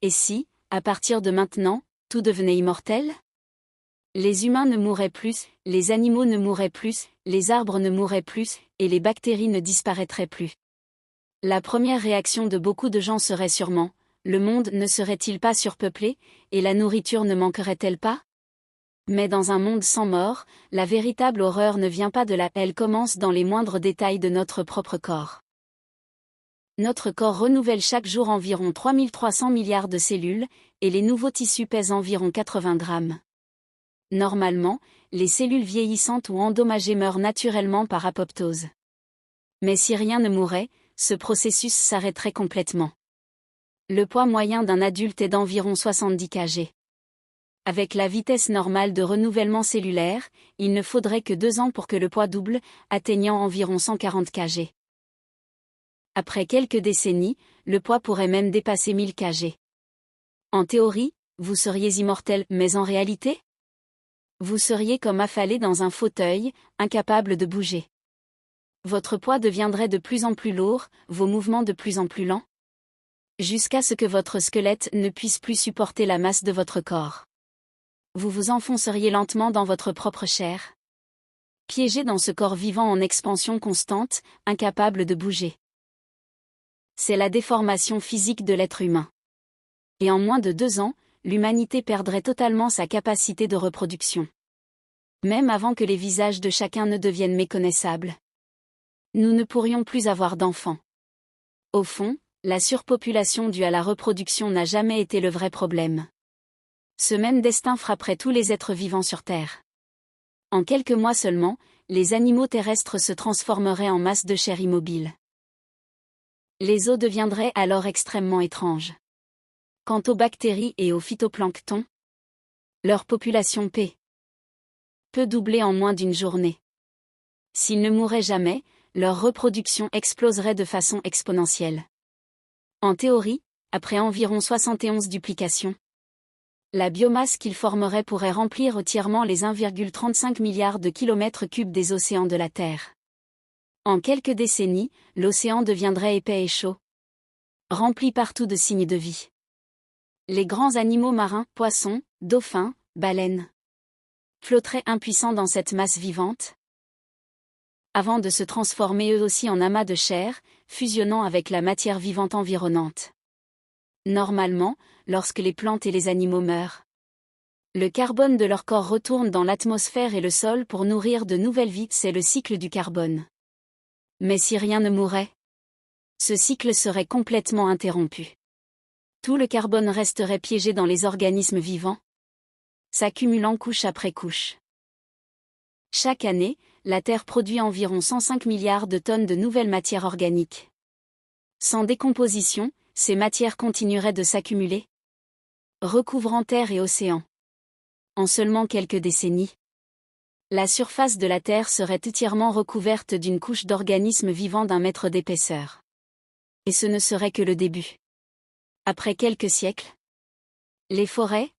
Et si, à partir de maintenant, tout devenait immortel? Les humains ne mourraient plus, les animaux ne mourraient plus, les arbres ne mourraient plus, et les bactéries ne disparaîtraient plus. La première réaction de beaucoup de gens serait sûrement: le monde ne serait-il pas surpeuplé, et la nourriture ne manquerait-elle pas? Mais dans un monde sans mort, la véritable horreur ne vient pas de là, elle commence dans les moindres détails de notre propre corps. Notre corps renouvelle chaque jour environ 3300 milliards de cellules, et les nouveaux tissus pèsent environ 80 grammes. Normalement, les cellules vieillissantes ou endommagées meurent naturellement par apoptose. Mais si rien ne mourait, ce processus s'arrêterait complètement. Le poids moyen d'un adulte est d'environ 70 kg. Avec la vitesse normale de renouvellement cellulaire, il ne faudrait que 2 ans pour que le poids double, atteignant environ 140 kg. Après quelques décennies, le poids pourrait même dépasser 1000 kg. En théorie, vous seriez immortel, mais en réalité? Vous seriez comme affalé dans un fauteuil, incapable de bouger. Votre poids deviendrait de plus en plus lourd, vos mouvements de plus en plus lents, jusqu'à ce que votre squelette ne puisse plus supporter la masse de votre corps. Vous vous enfonceriez lentement dans votre propre chair, piégé dans ce corps vivant en expansion constante, incapable de bouger. C'est la déformation physique de l'être humain. Et en moins de 2 ans, l'humanité perdrait totalement sa capacité de reproduction. Même avant que les visages de chacun ne deviennent méconnaissables. Nous ne pourrions plus avoir d'enfants. Au fond, la surpopulation due à la reproduction n'a jamais été le vrai problème. Ce même destin frapperait tous les êtres vivants sur Terre. En quelques mois seulement, les animaux terrestres se transformeraient en masse de chair immobile. Les eaux deviendraient alors extrêmement étranges. Quant aux bactéries et au phytoplancton, leur population peut doubler en moins d'une journée. S'ils ne mouraient jamais, leur reproduction exploserait de façon exponentielle. En théorie, après environ 71 duplications, la biomasse qu'ils formeraient pourrait remplir entièrement les 1,35 milliard de kilomètres cubes des océans de la Terre. En quelques décennies, l'océan deviendrait épais et chaud, rempli partout de signes de vie. Les grands animaux marins, poissons, dauphins, baleines, flotteraient impuissants dans cette masse vivante, avant de se transformer eux aussi en amas de chair, fusionnant avec la matière vivante environnante. Normalement, lorsque les plantes et les animaux meurent, le carbone de leur corps retourne dans l'atmosphère et le sol pour nourrir de nouvelles vies, c'est le cycle du carbone. Mais si rien ne mourait, ce cycle serait complètement interrompu. Tout le carbone resterait piégé dans les organismes vivants, s'accumulant couche après couche. Chaque année, la Terre produit environ 105 milliards de tonnes de nouvelles matières organiques. Sans décomposition, ces matières continueraient de s'accumuler, recouvrant terre et océan. En seulement quelques décennies, la surface de la Terre serait entièrement recouverte d'une couche d'organismes vivants d'1 mètre d'épaisseur. Et ce ne serait que le début. Après quelques siècles, les forêts,